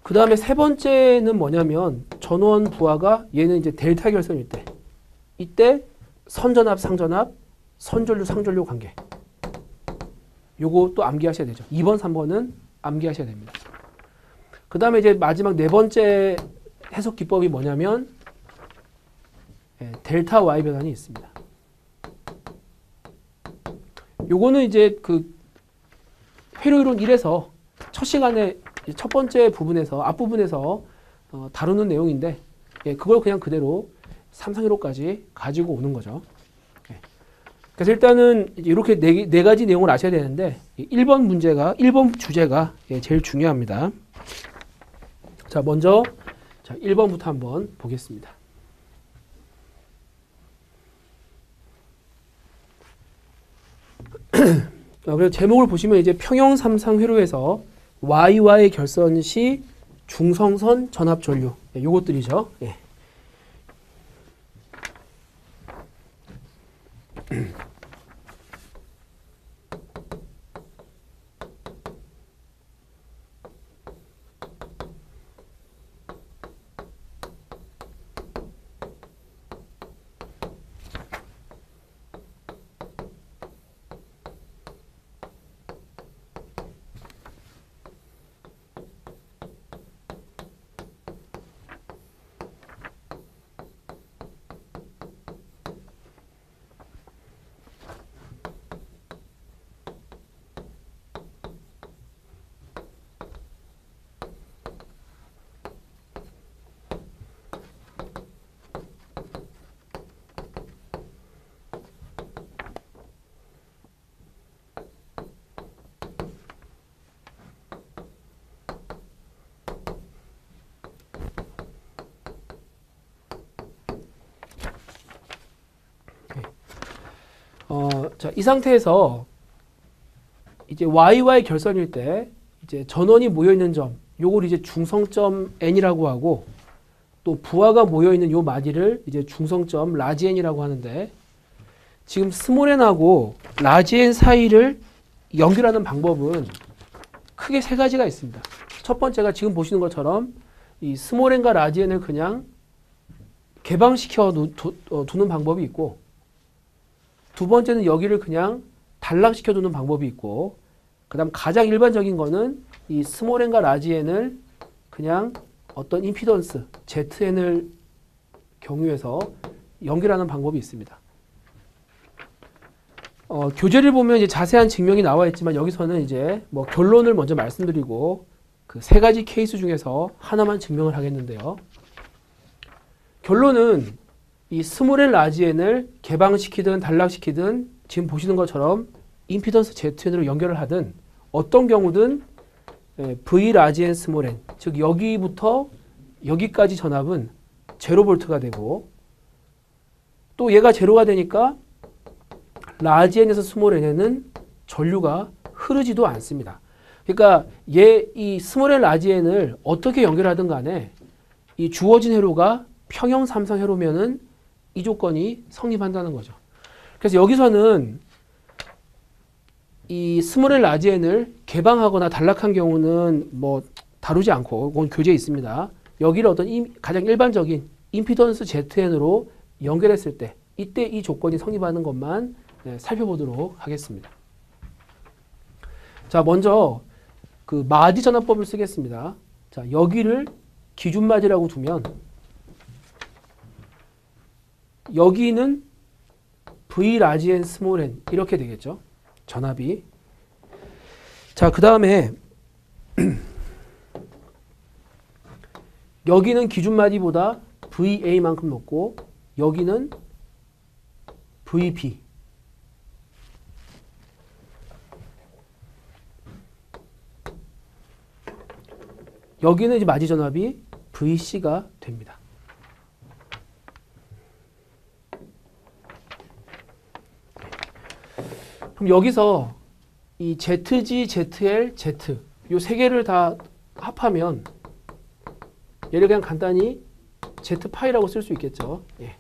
그 다음에 세 번째는 뭐냐면 전원 부하가 얘는 이제 델타 결선일 때 이때 선전압, 상전압, 선전류, 상전류 관계 요거 또 암기하셔야 되죠. 2번, 3번은 암기하셔야 됩니다. 그 다음에 이제 마지막 네 번째 해석 기법이 뭐냐면 델타 Y 변환이 있습니다. 요거는 이제 그 회로이론 1에서 첫 시간에 첫 번째 부분에서 앞부분에서 다루는 내용인데 그걸 그냥 그대로 삼상회로까지 가지고 오는 거죠. 그래서 일단은 이렇게 네 가지 내용을 아셔야 되는데 1번 주제가 제일 중요합니다. 자, 먼저 1번부터 한번 보겠습니다. 그래서 제목을 보시면 이제 평형삼상 회로에서 Y와의 결선 시 중성선 전압 전류 요것들이죠. 예. 자, 이 상태에서 이제 Y와의 결선일 때 이제 전원이 모여 있는 점, 요걸 이제 중성점 N이라고 하고 또 부하가 모여 있는 요 마디를 이제 중성점 라지 N이라고 하는데 지금 스몰 n하고 라지 N 사이를 연결하는 방법은 크게 세 가지가 있습니다. 첫 번째가 지금 보시는 것처럼 이 스몰 n과 라지 N을 그냥 개방시켜 두는 방법이 있고 두 번째는 여기를 그냥 단락시켜 두는 방법이 있고 그 다음 가장 일반적인 거는 이 스몰 n과 라지 n을 그냥 어떤 임피던스 ZN을 경유해서 연결하는 방법이 있습니다. 교재를 보면 이제 자세한 증명이 나와 있지만 여기서는 이제 뭐 결론을 먼저 말씀드리고 그 세 가지 케이스 중에서 하나만 증명을 하겠는데요. 결론은 이 스몰 n 라지 n을 개방시키든 단락시키든 지금 보시는 것처럼 임피던스 ZN으로 연결을 하든 어떤 경우든 V 라지 n 스몰 n 즉 여기부터 여기까지 전압은 0V가 되고 또 얘가 제로가 되니까 라지 n에서 스몰 n에는 전류가 흐르지도 않습니다. 그러니까 이 스몰 n 라지 n을 어떻게 연결하든 간에 이 주어진 회로가 평형 삼상 회로면은 이 조건이 성립한다는 거죠. 그래서 여기서는 이 스몰 n 라지 n을 개방하거나 단락한 경우는 뭐 다루지 않고 그건 교재에 있습니다. 여기를 어떤 가장 일반적인 임피던스 ZN으로 연결했을 때 이때 이 조건이 성립하는 것만 살펴보도록 하겠습니다. 자, 먼저 그 마디 전압법을 쓰겠습니다. 자, 여기를 기준 마디라고 두면 여기는 V 라지 N 스몰 n 이렇게 되겠죠. 전압이. 자, 그 다음에 여기는 기준 마디보다 VA만큼 높고 여기는 VB. 여기는 이제 마디 전압이 VC가 됩니다. 그럼 여기서 이 ZG, ZL, Z 요 세 개를 다 합하면 얘를 그냥 간단히 Z파이라고 쓸 수 있겠죠. 예.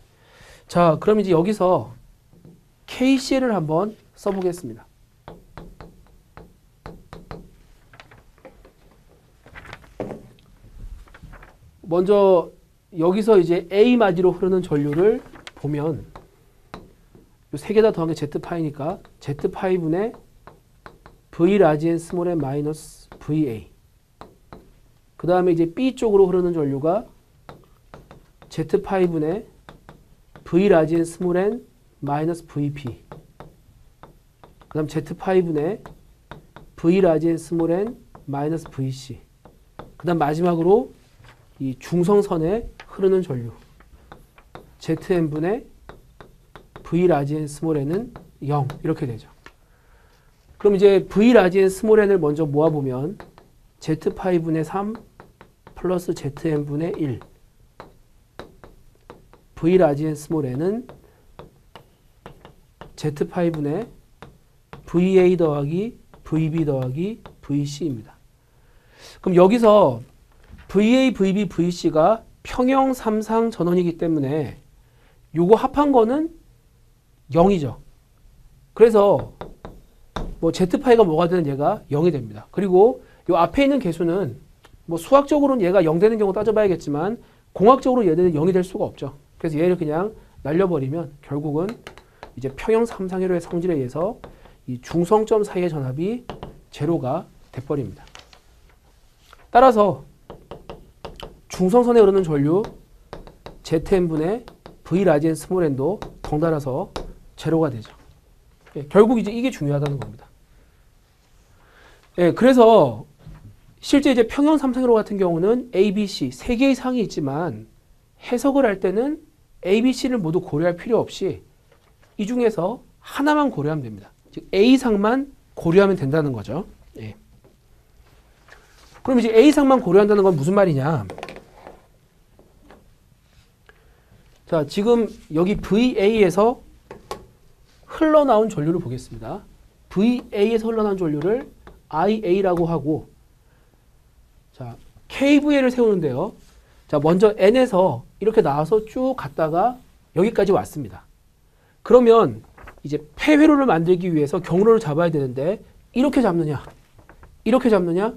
자, 그럼 이제 여기서 KCL을 한번 써보겠습니다. 먼저 여기서 이제 A 마디로 흐르는 전류를 보면 세 개 다 더한 게 Z파이니까 Z파이 분의 V 라지 N 스몰 n 마이너스 VA. 그 다음에 이제 B 쪽으로 흐르는 전류가 Z파이 분의 V 라지 N 스몰 n 마이너스 VB. 그 다음 Z파이 분의 V 라지 N 스몰 n 마이너스 VC. 그 다음 마지막으로 이 중성선에 흐르는 전류 Zn분의 V 라지 N 스몰 n은 0 이렇게 되죠. 그럼 이제 V 라지 N 스몰 n을 먼저 모아보면 Z파이 분의 3 플러스 Zn분의 1 V 라지 N 스몰 n은 Z파이 분의 VA 더하기 VB 더하기 VC입니다. 그럼 여기서 VA, VB, VC가 평형 삼상 전원이기 때문에 요거 합한 거는 0이죠. 그래서 뭐 Z파이가 뭐가 되는 얘가 0이 됩니다. 그리고 요 앞에 있는 개수는 뭐 수학적으로는 얘가 0 되는 경우 따져봐야겠지만 공학적으로 얘는 0이 될 수가 없죠. 그래서 얘를 그냥 날려버리면 결국은 이제 평형 삼상회로의 성질에 의해서 이 중성점 사이의 전압이 제로가 돼버립니다. 따라서 중성선에 흐르는 전류 Zn분의 V 라지 N 스몰 n도 덩달아서 제로가 되죠. 예, 결국 이제 이게 중요하다는 겁니다. 예, 그래서 실제 이제 평형 삼상회로 같은 경우는 A, B, C 세 개의 상이 있지만 해석을 할 때는 A, B, C를 모두 고려할 필요 없이 이 중에서 하나만 고려하면 됩니다. 즉 A상만 고려하면 된다는 거죠. 예. 그럼 이제 A상만 고려한다는 건 무슨 말이냐? 자, 지금 여기 VA에서 흘러나온 전류를 보겠습니다. VA에서 흘러나온 전류를 IA라고 하고, 자, KVA를 세우는데요. 자, 먼저 N에서 이렇게 나와서 쭉 갔다가 여기까지 왔습니다. 그러면 이제 폐회로를 만들기 위해서 경로를 잡아야 되는데 이렇게 잡느냐, 이렇게 잡느냐,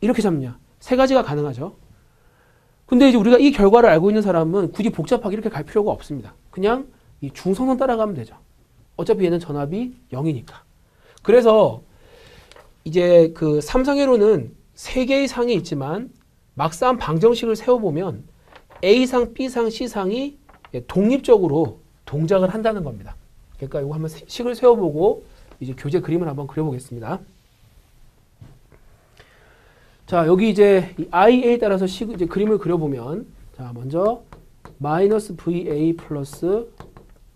이렇게 잡느냐 세 가지가 가능하죠. 근데 이제 우리가 이 결과를 알고 있는 사람은 굳이 복잡하게 이렇게 갈 필요가 없습니다. 그냥 이 중성선 따라가면 되죠. 어차피 얘는 전압이 0이니까. 그래서 이제 그 삼상회로는 세 개의 상이 있지만 막상 방정식을 세워보면 A상, B상, C상이 독립적으로 동작을 한다는 겁니다. 그러니까 이거 한번 식을 세워보고 이제 교재 그림을 한번 그려보겠습니다. 자, 여기 이제 이 IA에 따라서 이제 그림을 그려보면, 자, 먼저 마이너스 VA 플러스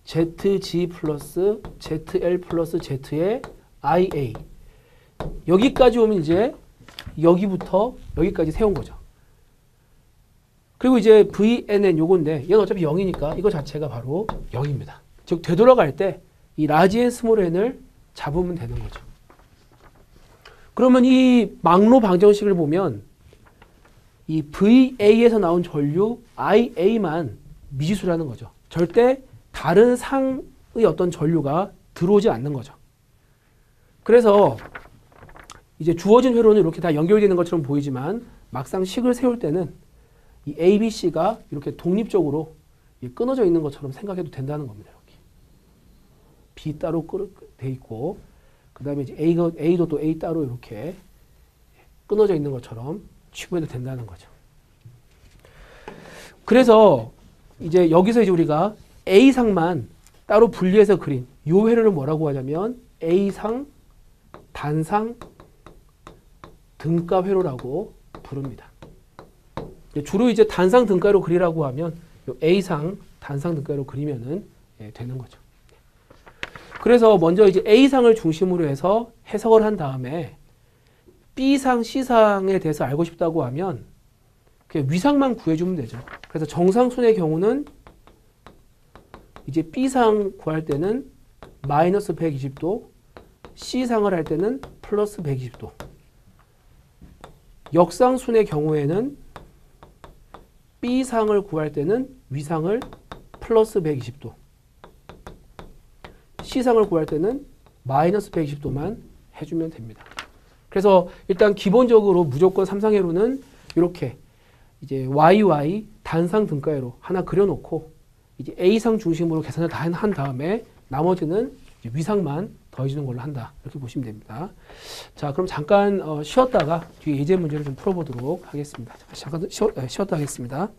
ZG 플러스 ZL 플러스 Z의 IA. 여기까지 오면 이제 여기부터 여기까지 세운 거죠. 그리고 이제 VNN 요건데 얘는 어차피 0이니까 이거 자체가 바로 0입니다. 즉 되돌아갈 때 이 라지 N 스몰 n을 잡으면 되는 거죠. 그러면 이 막로 방정식을 보면 이 VA에서 나온 전류 IA만 미지수라는 거죠. 절대 다른 상의 어떤 전류가 들어오지 않는 거죠. 그래서 이제 주어진 회로는 이렇게 다 연결되는 것처럼 보이지만 막상 식을 세울 때는 이 A, B, C가 이렇게 독립적으로 끊어져 있는 것처럼 생각해도 된다는 겁니다. 여기 B 따로 돼 있고, 그 다음에 이제 A도 또 A 따로 이렇게 끊어져 있는 것처럼 취급해도 된다는 거죠. 그래서 이제 여기서 이제 우리가 A상만 따로 분리해서 그린 이 회로를 뭐라고 하냐면 A상 단상 등가 회로라고 부릅니다. 주로 이제 단상 등가로 그리라고 하면 A상 단상 등가로 그리면은 되는 거죠. 그래서 먼저 이제 A상을 중심으로 해서 해석을 한 다음에 B상, C상에 대해서 알고 싶다고 하면 그냥 위상만 구해주면 되죠. 그래서 정상순의 경우는 이제 B상 구할 때는 마이너스 120도, C상을 할 때는 플러스 120도. 역상순의 경우에는 B상을 구할 때는 위상을 플러스 120도, C상을 구할 때는 마이너스 120도만 해주면 됩니다. 그래서 일단 기본적으로 무조건 삼상회로는 이렇게 이제 YY 단상 등가회로 하나 그려놓고 이제 A상 중심으로 계산을 다 한 다음에 나머지는 이제 위상만 더해주는 걸로 한다. 이렇게 보시면 됩니다. 자, 그럼 잠깐 쉬었다가 뒤에 예제 문제를 좀 풀어보도록 하겠습니다. 잠깐 쉬었다 하겠습니다.